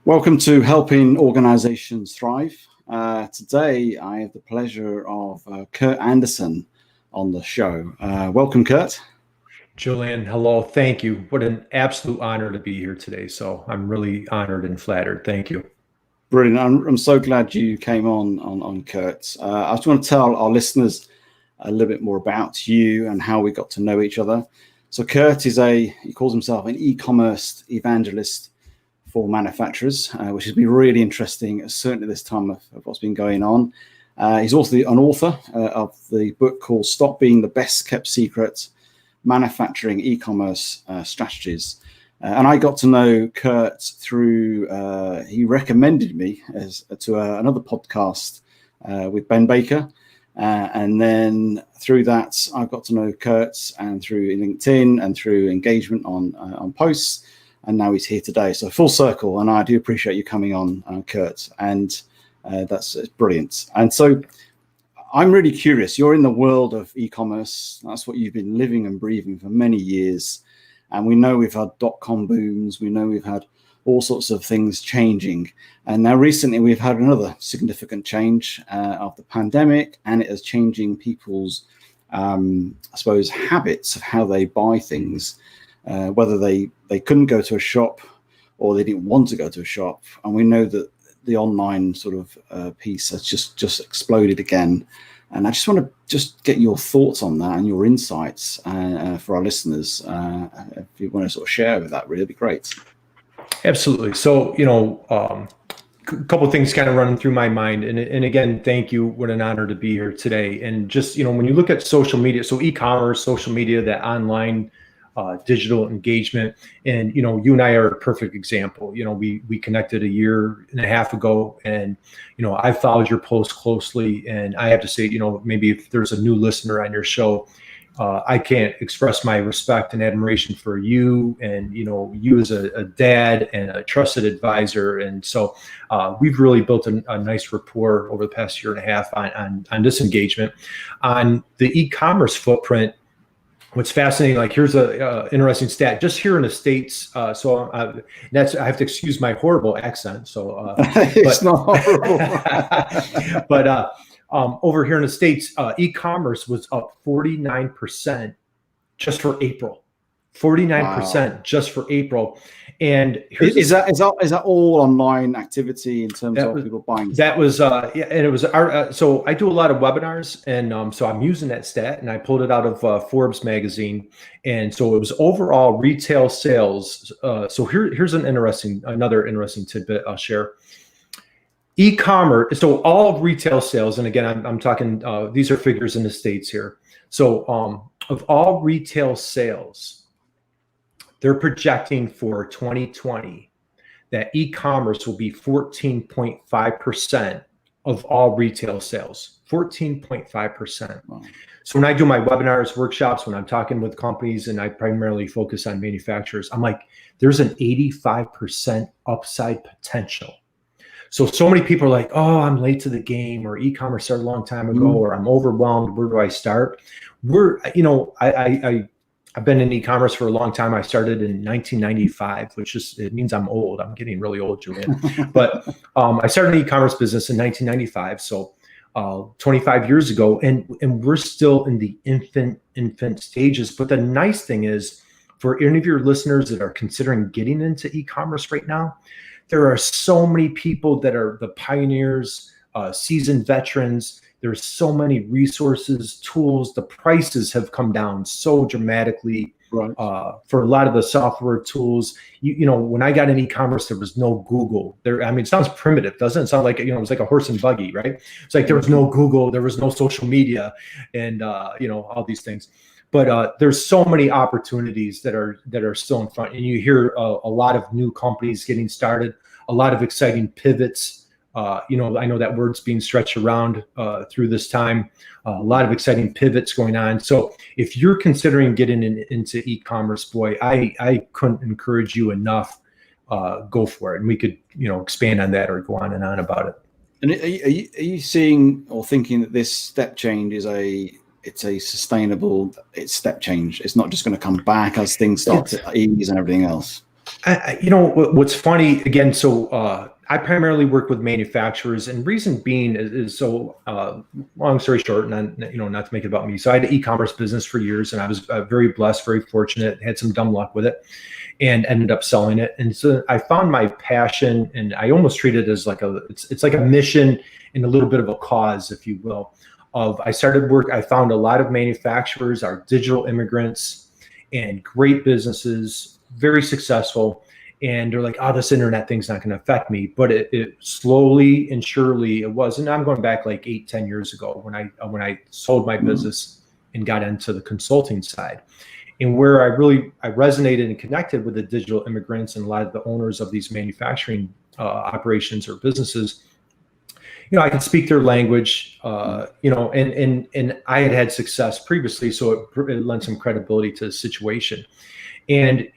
Welcome to Helping Organizations Thrive. Today, I have the pleasure of Curt Anderson on the show. Welcome, Curt. Julian, hello. Thank you. What an absolute honor to be here today. So I'm really honored and flattered. Thank you. Brilliant. I'm so glad you came on Curt. I just want to tell our listeners a little bit more about you and how we got to know each other. So Curt he calls himself an e-commerce evangelist for manufacturers, which has been really interesting, certainly this time of what's been going on. He's also an author of the book called Stop Being the Best Kept Secret, Manufacturing E-Commerce Strategies. And I got to know Curt through, he recommended me to another podcast with Ben Baker. And then through that, I got to know Curt and through LinkedIn and through engagement on posts. And now he's here today. So full circle. And I do appreciate you coming on, Curt. And that's brilliant. And so I'm really curious. You're in the world of e-commerce. That's what you've been living and breathing for many years. And we know we've had dot-com booms. We know we've had all sorts of things changing. And now recently we've had another significant change of the pandemic. And it is changing people's, habits of how they buy things. Whether they couldn't go to a shop or they didn't want to go to a shop. And we know that the online sort of piece has just exploded again. And I just want to get your thoughts on that and your insights for our listeners. If you want to sort of share with that, really, it'd be great. Absolutely. So, a couple of things kind of running through my mind. And again, thank you. What an honor to be here today. And just, when you look at social media, so e-commerce, social media, that online digital engagement. And, you and I are a perfect example. We connected a year and a half ago and, I followed your post closely. And I have to say, maybe if there's a new listener on your show, I can't express my respect and admiration for you and, you as a dad and a trusted advisor. And so we've really built a nice rapport over the past year and a half on this engagement. On the e-commerce footprint, what's fascinating, like here's a interesting stat. Just here in the States, I have to excuse my horrible accent. So it's not horrible. But over here in the States, e-commerce was up 49% just for April. 49% just for April. And is that all online activity in terms of people buying? That was and it was so I do a lot of webinars, and so I'm using that stat, and I pulled it out of Forbes magazine, and so it was overall retail sales. So here's another interesting tidbit I'll share. E-commerce, so all of retail sales, and again, I'm talking, these are figures in the States here. So of all retail sales, they're projecting for 2020 that e-commerce will be 14.5% of all retail sales, 14.5%. Wow. So when I do my webinars, workshops, when I'm talking with companies, and I primarily focus on manufacturers, I'm like, there's an 85% upside potential. So many people are like, oh, I'm late to the game, or e-commerce started a long time ago, or I'm overwhelmed. Where do I start? I've been in e-commerce for a long time. I started in 1995, it means I'm old. I'm getting really old, Julian. But I started an e-commerce business in 1995, so 25 years ago, and we're still in the infant stages. But the nice thing is, for any of your listeners that are considering getting into e-commerce right now, there are so many people that are the pioneers, seasoned veterans. There's so many resources, tools. The prices have come down so dramatically, right, for a lot of the software tools. When I got in e-commerce, there was no Google. It sounds primitive, doesn't it? Sound like, it was like a horse and buggy, right? It's like there was no Google, there was no social media, and all these things. But there's so many opportunities that are still in front, and you hear a lot of new companies getting started, a lot of exciting pivots. I know that word's being stretched around through this time. A lot of exciting pivots going on. So if you're considering getting into e-commerce, boy, I couldn't encourage you enough. Go for it, and we could expand on that or go on and on about it. And are you seeing or thinking that this step change is a sustainable step change? It's not just going to come back as things start to ease and everything else. What's funny again. So I primarily work with manufacturers, and reason being is so long story short, and not to make it about me. So I had an e-commerce business for years, and I was very blessed, very fortunate, had some dumb luck with it, and ended up selling it. And so I found my passion, and I almost treat it as like it's like a mission and a little bit of a cause, if you will. I found a lot of manufacturers are digital immigrants and great businesses, very successful. And they're like, oh, this internet thing's not going to affect me. But it slowly and surely it was. And I'm going back like 8-10 years ago when I sold my business and got into the consulting side. And where I resonated and connected with the digital immigrants and a lot of the owners of these manufacturing operations or businesses, I could speak their language, and I had success previously, so it lent some credibility to the situation. And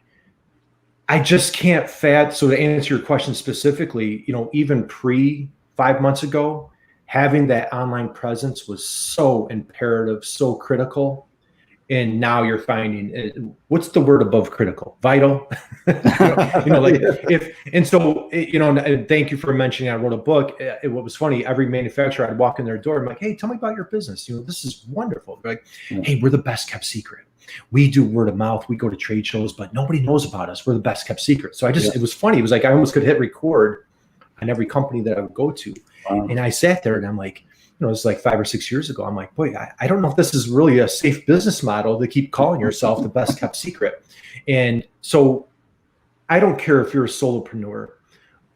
I just can't so to answer your question specifically, even 5 months ago, having that online presence was so imperative, so critical. And now you're finding what's the word above critical? Vital. And thank you for mentioning I wrote a book. What was funny, every manufacturer I'd walk in their door, I'm like, hey, tell me about your business. This is wonderful. They're like, hey, we're the best kept secret. We do word of mouth. We go to trade shows, but nobody knows about us. We're the best kept secret. So it was funny. It was like I almost could hit record on every company that I would go to. Wow. And I sat there and I'm like, it's like 5 or 6 years ago. I'm like, boy, I don't know if this is really a safe business model to keep calling yourself the best kept secret. And so I don't care if you're a solopreneur,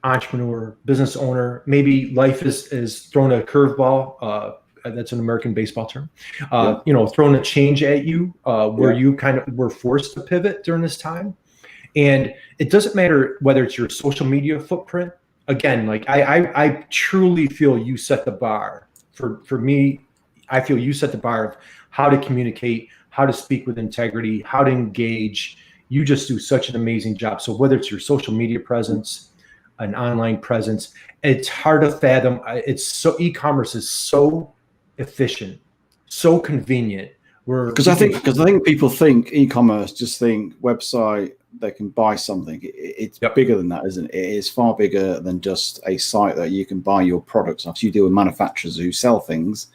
entrepreneur, business owner, maybe life is thrown a curveball. That's an American baseball term, throwing a change at you where you kind of were forced to pivot during this time. And it doesn't matter whether it's your social media footprint. Again, like I truly feel you set the bar. For me, I feel you set the bar of how to communicate, how to speak with integrity, how to engage. You just do such an amazing job. So whether it's your social media presence, an online presence, it's hard to fathom. E-commerce is so efficient, so convenient. Because I think people think e-commerce, just think website, they can buy something. It's bigger than that, isn't it? It is far bigger than just a site that you can buy your products off. You deal with manufacturers who sell things,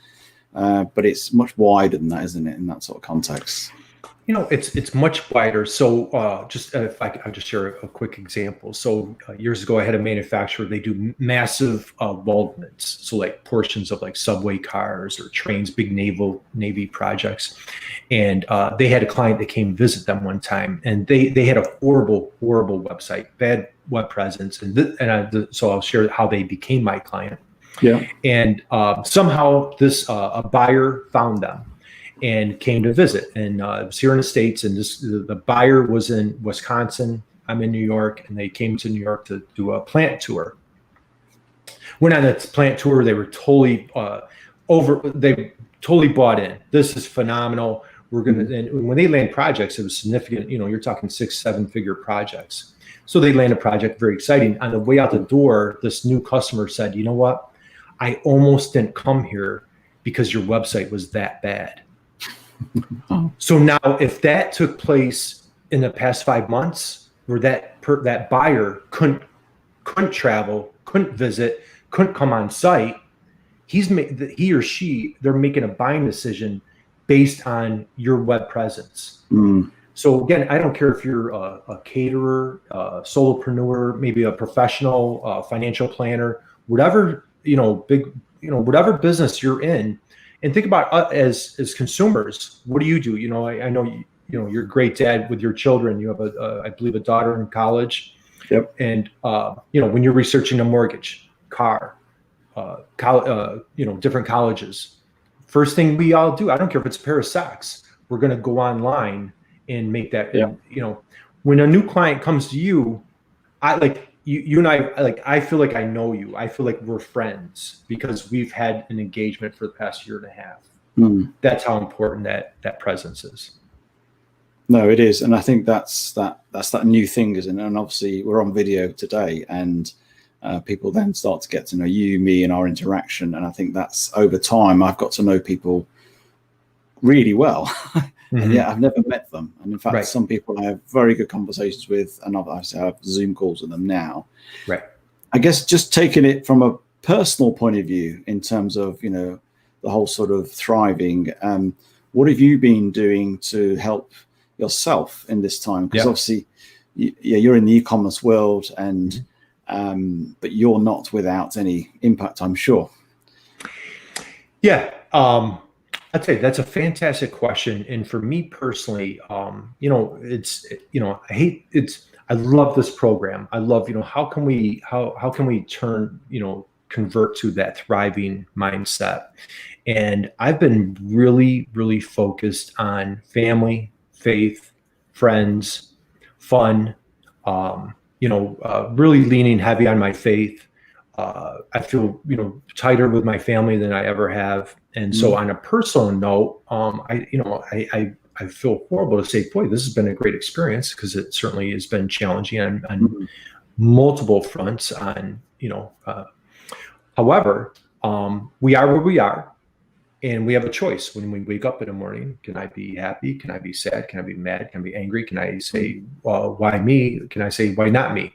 but it's much wider than that, isn't it? In that sort of context. It's much wider. So just if I'll just share a quick example. So years ago, I had a manufacturer. They do massive weldments, so like portions of like subway cars or trains, big Navy projects. And they had a client that came visit them one time, and they had a horrible website, bad web presence, so I'll share how they became my client. Yeah. And somehow this a buyer found them and came to visit, and it was here in the States, and the buyer was in Wisconsin. I'm in New York, and they came to New York to do a plant tour. Went on that plant tour. They were totally they totally bought in. This is phenomenal. We're gonna. And when they land projects, it was significant. You're talking 6-7 figure projects. So they land a project, very exciting. On the way out the door, this new customer said, "You know what? I almost didn't come here because your website was that bad." So now, if that took place in the past 5 months, where that buyer couldn't travel, couldn't visit, couldn't come on site, he or she, they're making a buying decision based on your web presence. So again, I don't care if you're a caterer, a solopreneur, maybe a professional, financial planner, whatever whatever business you're in. And think about as consumers. What do you do? I know you're a great dad with your children. You have I believe a daughter in college. Yep. And when you're researching a mortgage, car, different colleges, first thing we all do, I don't care if it's a pair of socks, we're going to go online and make that. Yeah. When a new client comes to you, you and I feel like I know you. I feel like we're friends because we've had an engagement for the past year and a half. That's how important that presence is. No, it is. And I think that's that new thing, isn't it? And obviously we're on video today, and people then start to get to know you, me, and our interaction. And I think that's over time, I've got to know people really well. and yet I've never met them. And in fact, Right. some people I have very good conversations with, and I have Zoom calls with them now. Right. I guess just taking it from a personal point of view in terms of, you know, the whole sort of thriving, what have you been doing to help yourself in this time? Because obviously you're in the e-commerce world, and but you're not without any impact, I'm sure. Yeah. I'd say that's a fantastic question. And for me personally, you know, I love this program. I love, you know, how can we turn, you know, convert to that thriving mindset. And I've been really, really focused on family, faith, friends, fun, really leaning heavy on my faith. I feel, you know, tighter with my family than I ever have. And so on a personal note, I feel horrible to say, boy, this has been a great experience, because it certainly has been challenging on multiple fronts however, we are where we are, and we have a choice when we wake up in the morning. Can I be happy? Can I be sad? Can I be mad? Can I be angry? Can I say, well, why me? Can I say, why not me?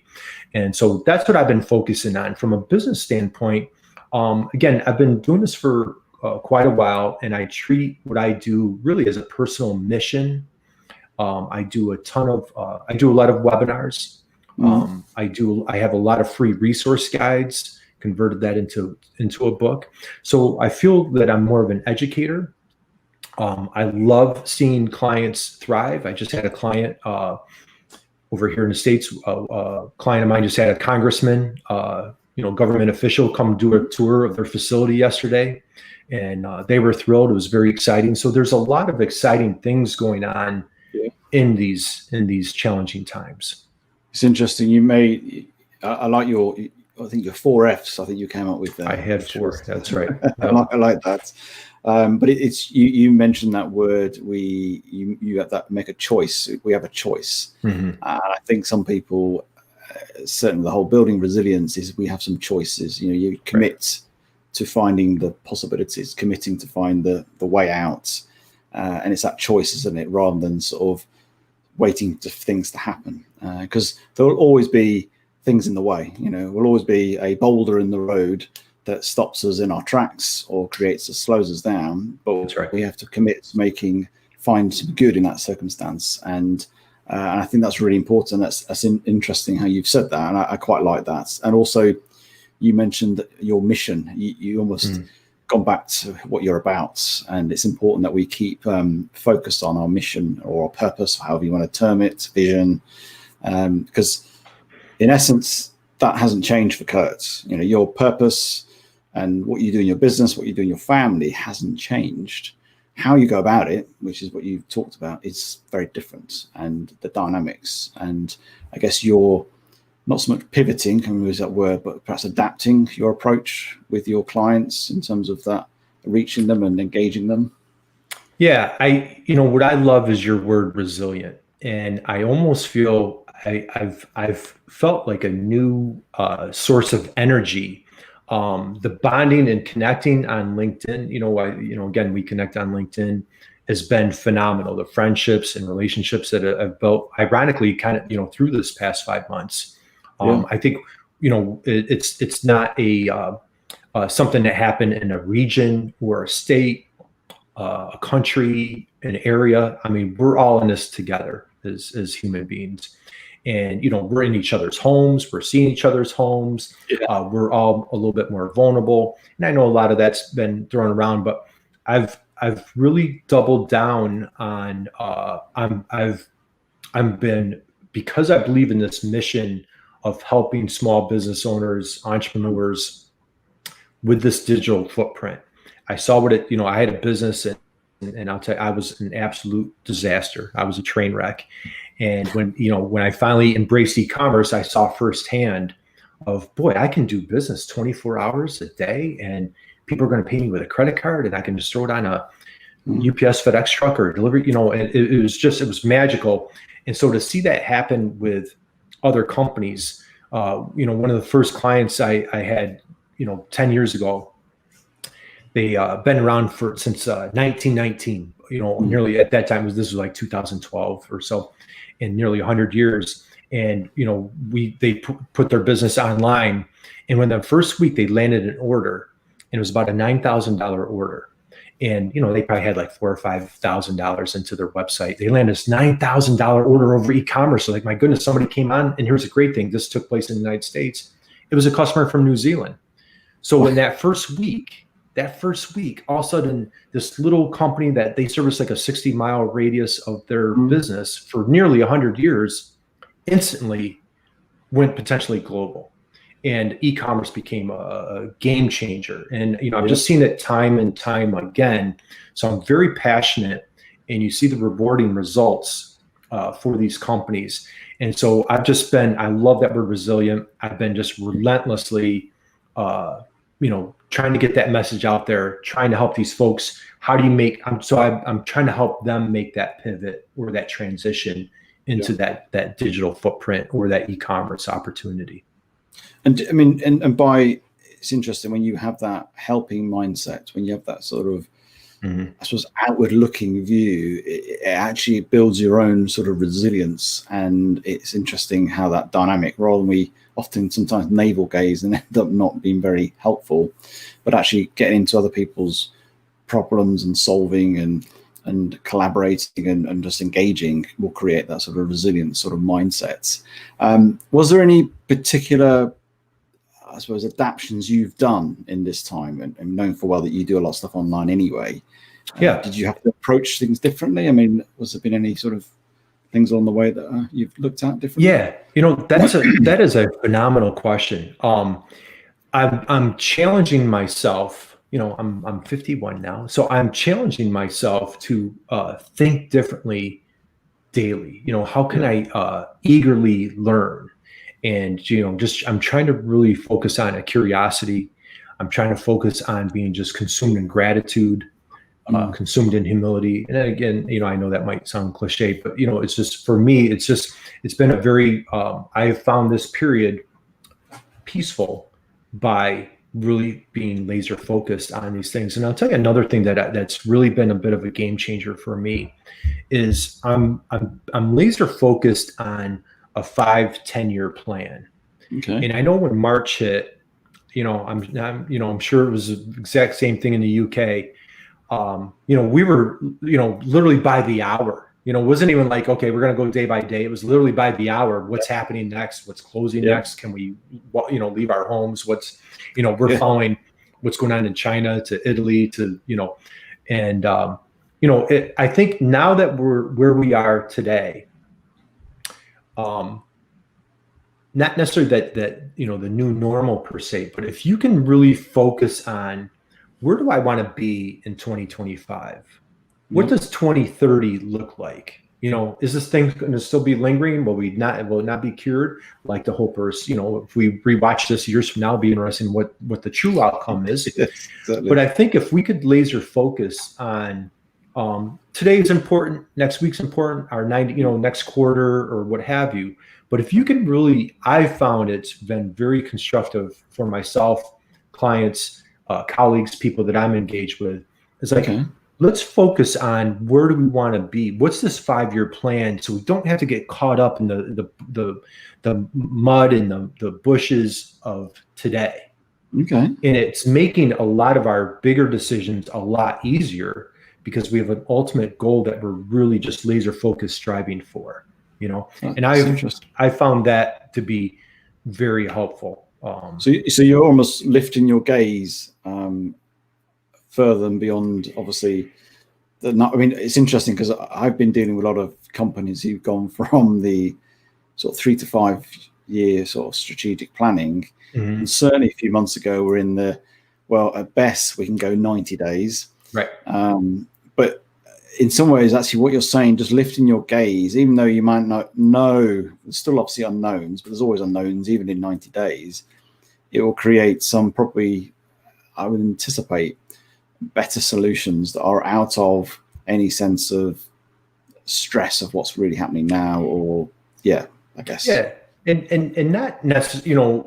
And so that's what I've been focusing on from a business standpoint. Again, I've been doing this for quite a while, and I treat what I do really as a personal mission. I do a lot of webinars. I have a lot of free resource guides, converted that into a book. So I feel that I'm more of an educator. I love seeing clients thrive. I just had a client over here in the States. A client of mine just had a congressman, government official, come do a tour of their facility yesterday, and they were thrilled. It was very exciting. So there's a lot of exciting things going on in these challenging times. It's interesting. I like I think your 4 Fs. I think you came up with that. I had 4. That's right. I like that. But it's you mentioned that word. You have that, make a choice. We have a choice. And I think some people, certainly the whole building resilience is, we have some choices. You know, you commit to finding the possibilities, committing to find the way out, and it's that choice, isn't it? Rather than sort of waiting for things to happen, because there will always be things in the way. You know, will always be a boulder in the road that stops us in our tracks or slows us down. But we have to commit to find some good in that circumstance, and I think that's really important. That's interesting how you've said that, and I quite like that. And also, you mentioned your mission. You almost gone back to what you're about, and it's important that we keep focused on our mission or our purpose, however you want to term it, vision, because in essence, that hasn't changed for Curt. You know, your purpose and what you do in your business, what you do in your family hasn't changed. How you go about it, which is what you've talked about, is very different, and the dynamics. And I guess you're not so much pivoting, can we use that word, but perhaps adapting your approach with your clients in terms of that, reaching them and engaging them. Yeah, what I love is your word resilient, and I almost feel I've felt like a new source of energy. The bonding and connecting on LinkedIn, again, we connect on LinkedIn, has been phenomenal. The friendships and relationships that I've built, ironically, kind of, through this past 5 months. I think, it's not something that happened in a region or a state, a country, an area. I mean, we're all in this together as human beings. And, we're in each other's homes, we're seeing each other's homes. We're all a little bit more vulnerable. And I know a lot of that's been thrown around, but I've really doubled down on, because I believe in this mission of helping small business owners, entrepreneurs with this digital footprint. I saw I had a business, and I'll tell you, I was an absolute disaster. I was a train wreck. And when I finally embraced e-commerce, I saw firsthand of, boy, I can do business 24 hours a day, and people are going to pay me with a credit card, and I can just throw it on a UPS FedEx truck or delivery, and it was magical. And so to see that happen with other companies, one of the first clients I had, 10 years ago, they been around since 1919, nearly at that time this was like 2012 or so, in nearly 100 years. And, they put their business online. And when the first week they landed an order, and it was about a $9,000 order. And, they probably had like $4,000 or $5,000 into their website. They landed this $9,000 order over e-commerce. So like, my goodness, somebody came on. And here's a great thing. This took place in the United States. It was a customer from New Zealand. So in that first week, all of a sudden, this little company that they service like a 60-mile radius of their business for nearly 100 years, instantly went potentially global. And e-commerce became a game changer. And, I've just seen it time and time again. So I'm very passionate, and you see the rewarding results for these companies. And so I love that we're resilient. I've been just relentlessly, trying to get that message out there, trying to help these folks. I'm trying to help them make that pivot or that transition into that digital footprint or that e-commerce opportunity. And I mean, it's interesting when you have that helping mindset, when you have that sort of, I suppose, outward looking view, it actually builds your own sort of resilience. And it's interesting how that dynamic, rather than we often sometimes navel gaze and end up not being very helpful, but actually getting into other people's problems and solving and collaborating and just engaging will create that sort of resilient sort of mindset. Was there any particular, I suppose, adaptions you've done in this time, and knowing for well that you do a lot of stuff online anyway? Did you have to approach things differently? I mean, was there been any sort of things on the way that you've looked at differently? Yeah, that is a phenomenal question. I'm challenging myself. I'm 51 now, so I'm challenging myself to think differently daily. How can I eagerly learn? And, I'm trying to really focus on a curiosity. I'm trying to focus on being just consumed in gratitude, consumed in humility. And then again, I know that might sound cliche, but, it's just, for me, it's been a very, I have found this period peaceful by really being laser focused on these things. And I'll tell you another thing that's really been a bit of a game changer for me is I'm laser focused on a 5-10 year plan. Okay. And I know when March hit, I'm sure it was the exact same thing in the UK. We were, literally by the hour. It wasn't even like, okay, we're going to go day by day. It was literally by the hour. What's happening next? What's closing next? Can we, leave our homes? We're following what's going on in China to Italy to, and, I think now that we're where we are today, not necessarily that, the new normal per se, but if you can really focus on where do I want to be in 2025? What does 2030 look like? Is this thing going to still be lingering? Will it not be cured? Like the hopers, if we rewatch this years from now, it'll be interesting what the true outcome is. Yes, exactly. But I think if we could laser focus on today is important, next week's important, our next quarter or what have you. But if you can really, I found it's been very constructive for myself, clients, colleagues, people that I'm engaged with. It's like, let's focus on where do we want to be? What's this 5-year plan? So we don't have to get caught up in the mud and the bushes of today. Okay. And it's making a lot of our bigger decisions a lot easier because we have an ultimate goal that we're really just laser focused striving for, and I found that to be very helpful. So you're almost lifting your gaze further than beyond, obviously. It's interesting because I've been dealing with a lot of companies who've gone from the sort of 3 to 5 year sort of strategic planning, and certainly a few months ago we're in the, well, at best we can go 90 days, right? But in some ways, actually, what you're saying, just lifting your gaze, even though you might not know, there's still obviously unknowns, but there's always unknowns, even in 90 days, it will create some, probably, I would anticipate, better solutions that are out of any sense of stress of what's really happening now, or I guess. Yeah, and not necessarily,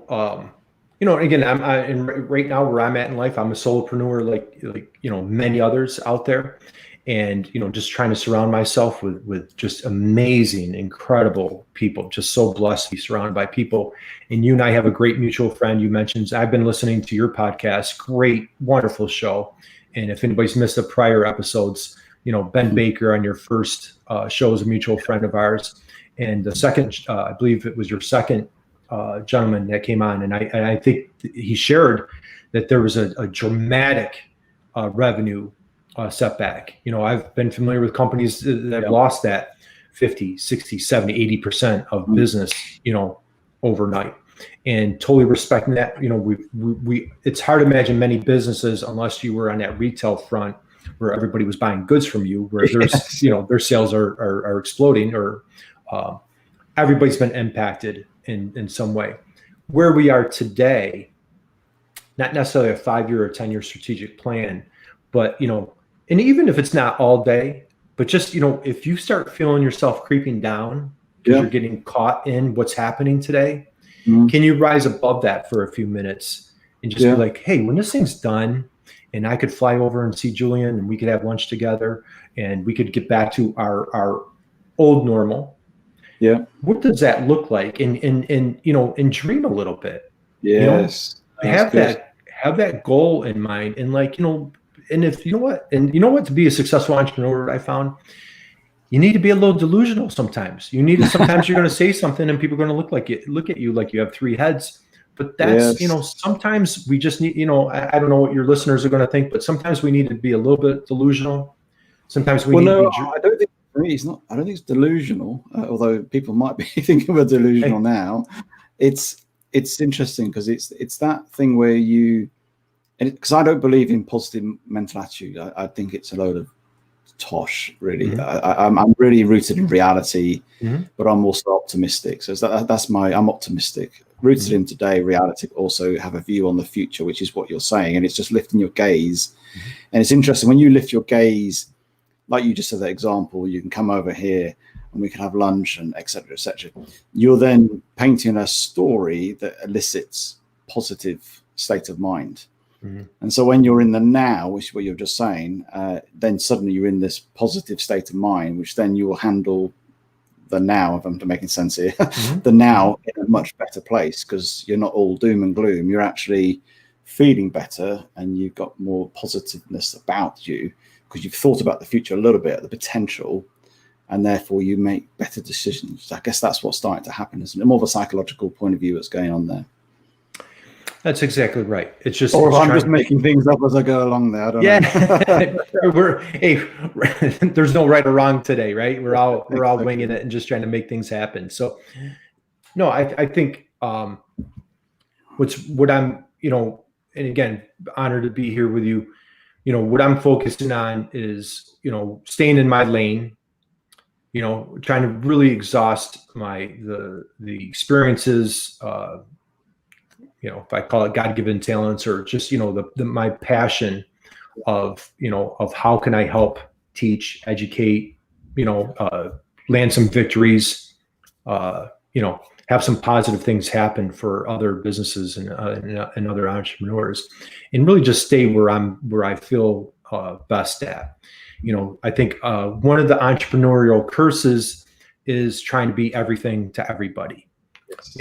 again, I'm right now where I'm at in life, I'm a solopreneur, like many others out there. and, just trying to surround myself with just amazing, incredible people. Just so blessed to be surrounded by people. And you and I have a great mutual friend. You mentioned, I've been listening to your podcast. Great, wonderful show. And if anybody's missed the prior episodes, Ben Baker on your first show is a mutual friend of ours. And the second, I believe it was your second gentleman that came on. And I think he shared that there was a dramatic revenue setback. I've been familiar with companies that have lost that 50, 60, 70, 80% of business, overnight, and totally respecting that. It's hard to imagine many businesses, unless you were on that retail front where everybody was buying goods from you, where there's, their sales are exploding, or everybody's been impacted in some way. Where we are today, not necessarily a 5-year or 10-year strategic plan, but, and even if it's not all day, but just, if you start feeling yourself creeping down because you're getting caught in what's happening today, can you rise above that for a few minutes and just be like, hey, when this thing's done and I could fly over and see Julian and we could have lunch together and we could get back to our old normal. Yeah. What does that look like? And dream a little bit. Yes. Have that goal in mind, and and if to be a successful entrepreneur, I found you need to be a little delusional sometimes. Sometimes you're going to say something and people are going to look at you like you have 3 heads. But that's, sometimes we just need, I don't know what your listeners are going to think, but sometimes we need to be a little bit delusional. Sometimes we need to be. I don't think it's not. I don't think it's delusional, although people might be thinking we're delusional now. It's interesting because it's that thing where because I don't believe in positive mental attitude. I think it's a load of tosh, really. I'm really rooted in reality, but I'm also optimistic. So I'm optimistic, rooted in today, reality, but also have a view on the future, which is what you're saying. And it's just lifting your gaze. And it's interesting when you lift your gaze, like you just said that example, you can come over here and we can have lunch and et cetera, et cetera. You're then painting a story that elicits positive state of mind. And so when you're in the now, which is what you're just saying, then suddenly you're in this positive state of mind, which then you will handle the now, if I'm making sense here, the now in a much better place, because you're not all doom and gloom. You're actually feeling better and you've got more positiveness about you because you've thought about the future a little bit, the potential, and therefore you make better decisions. I guess that's what's starting to happen, isn't it? More of a psychological point of view that's going on there. That's exactly right. It's just, or I'm just making things up as I go along there. I don't know. There's no right or wrong today, right? We're all winging it and just trying to make things happen. So, no, I think what I'm, and again, honored to be here with you. What I'm focusing on is, staying in my lane. Trying to really exhaust the experiences. If I call it God-given talents, or just, my passion of how can I help teach, educate, land some victories, have some positive things happen for other businesses and other entrepreneurs, and really just stay where I feel best at. I think one of the entrepreneurial curses is trying to be everything to everybody. Yes.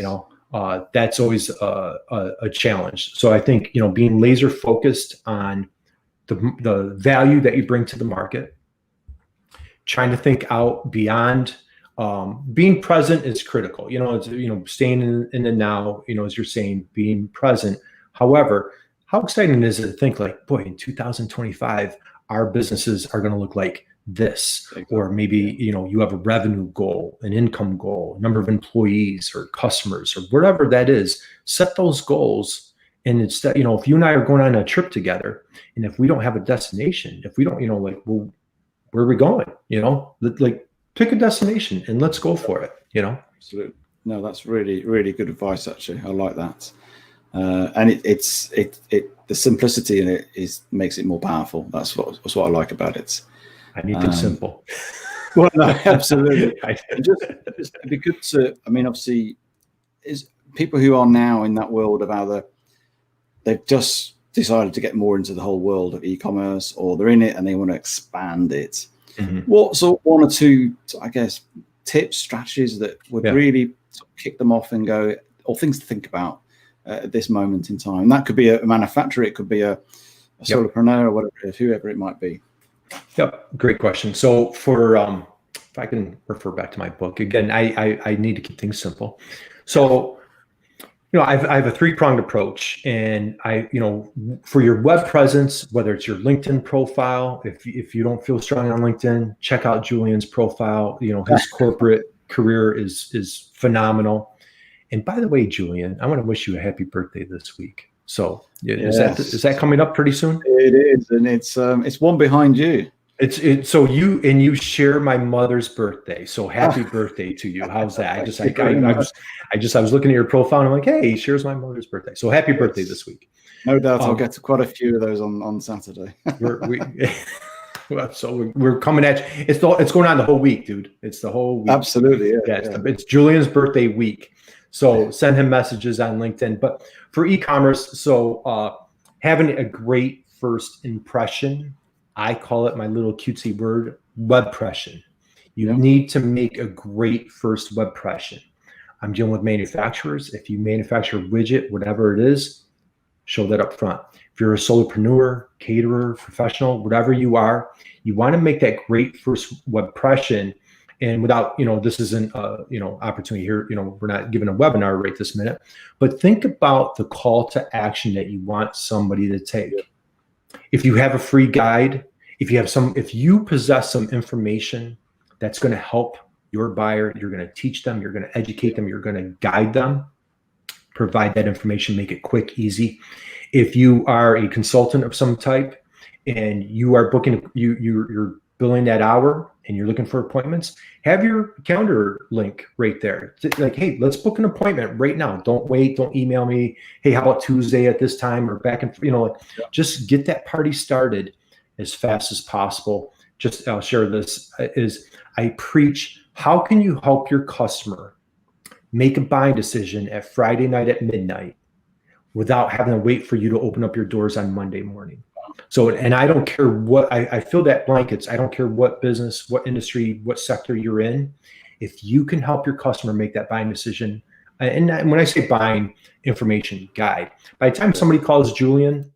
That's always a challenge. So I think, being laser focused on the value that you bring to the market, trying to think out beyond, being present is critical. It's, staying in the now, as you're saying, being present. However, how exciting is it to think like, boy, in 2025, our businesses are going to look like this, or maybe, you have a revenue goal, an income goal, number of employees or customers or whatever that is. Set those goals. And instead, if you and I are going on a trip together, and if we don't have a destination, if we don't, well, where are we going? Pick a destination and let's go for it. Absolutely. No, that's really, really good advice. Actually, I like that. And it's the simplicity in it makes it more powerful. That's what I like about it. I need things simple. Well, no, absolutely. just it'd be good to. Obviously, is people who are now in that world of they've just decided to get more into the whole world of e-commerce, or they're in it and they want to expand it. Mm-hmm. What sort of 1 or 2, I guess, tips, strategies that would really sort of kick them off and go, or things to think about at this moment in time? And that could be a manufacturer, it could be a solopreneur, or whatever, whoever it might be. Yep, great question. So for if I can refer back to my book again, I need to keep things simple. So I have a 3-pronged approach, and for your web presence, whether it's your LinkedIn profile, if you don't feel strong on LinkedIn, check out Julian's profile. His corporate career is phenomenal. And by the way, Julian, I want to wish you a happy birthday this week. So is that coming up pretty soon? It is, and it's one behind you. So you share my mother's birthday. So happy birthday to you. How's that? I was looking at your profile and I'm like, hey, he shares my mother's birthday. So happy birthday this week. No doubt I'll get to quite a few of those on Saturday. We're coming at you. It's going on the whole week, dude. It's the whole week. Absolutely. It's Julian's birthday week. So send him messages on LinkedIn. But for e-commerce, so having a great first impression, I call it, my little cutesy word, webpression. You need to make a great first webpression. I'm dealing with manufacturers. If you manufacture a widget, whatever it is, show that up front. If you're a solopreneur, caterer, professional, whatever you are, you want to make that great first webpression. And without, this isn't opportunity here, we're not giving a webinar right this minute, but think about the call to action that you want somebody to take. If you have a free guide, if you possess some information that's going to help your buyer, you're going to teach them, you're going to educate them, you're going to guide them, provide that information, make it quick, easy. If you are a consultant of some type and you are booking, you're billing that hour and you're looking for appointments, have your calendar link right there. Like, hey, let's book an appointment right now. Don't wait. Don't email me. Hey, how about Tuesday at this time, or back and just get that party started as fast as possible. I'll share this is I preach, how can you help your customer make a buying decision at Friday night at midnight without having to wait for you to open up your doors on Monday morning? So, and I don't care what, I feel that blankets, I don't care what business, what industry, what sector you're in. If you can help your customer make that buying decision, and when I say buying information guide, by the time somebody calls Julian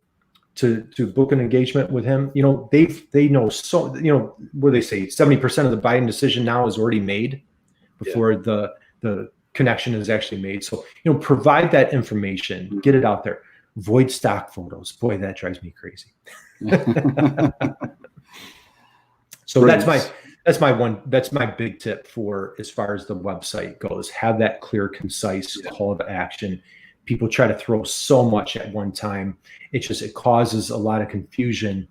to book an engagement with him, they know, so, what do they say? 70% of the buying decision now is already made before the connection is actually made. So, provide that information, get it out there. Void stock photos. Boy, that drives me crazy. So that's my big tip for as far as the website goes. Have that clear, concise call to action. People try to throw so much at one time. It causes a lot of confusion.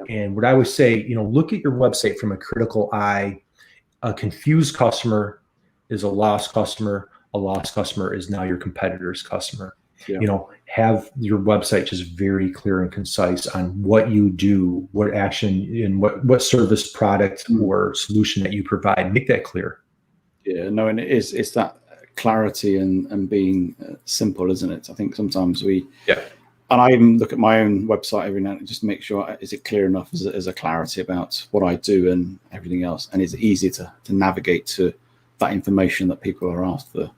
And what I would say, look at your website from a critical eye. A confused customer is a lost customer. A lost customer is now your competitor's customer. Have your website just very clear and concise on what you do, what action, and what service, product, or solution that you provide. Make that clear. And it's that clarity and being simple, isn't it? I think sometimes and I even look at my own website every now and just to make sure, is it clear enough as a clarity about what I do and everything else, and is it easy to navigate to that information that people are after.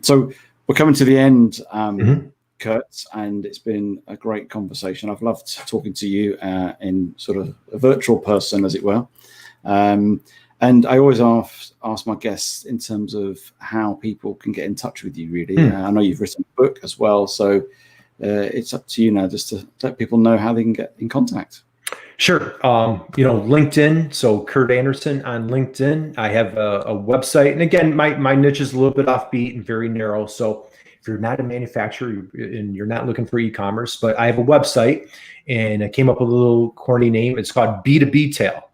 So we're coming to the end, Curt, and it's been a great conversation. I've loved talking to you in sort of a virtual person, as it were. And I always ask my guests in terms of how people can get in touch with you, really. I know you've written a book as well, so it's up to you now just to let people know how they can get in contact. Sure. LinkedIn. So Curt Anderson on LinkedIn. I have a website. And again, my niche is a little bit offbeat and very narrow. So if you're not a manufacturer and you're not looking for e-commerce, but I have a website and I came up with a little corny name. It's called B2B Tail.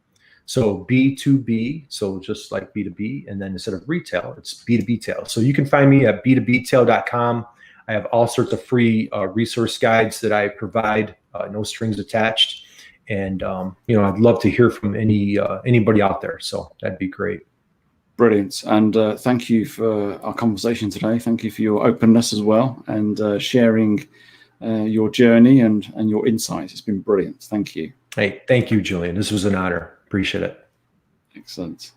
So B2B, so just like B2B, and then instead of retail, it's B2B Tail. So you can find me at b2btail.com. I have all sorts of free resource guides that I provide, no strings attached. And, I'd love to hear from anybody out there. So that'd be great. Brilliant. And thank you for our conversation today. Thank you for your openness as well, and sharing your journey and your insights. It's been brilliant. Thank you. Hey, thank you, Julian. This was an honor. Appreciate it. Excellent.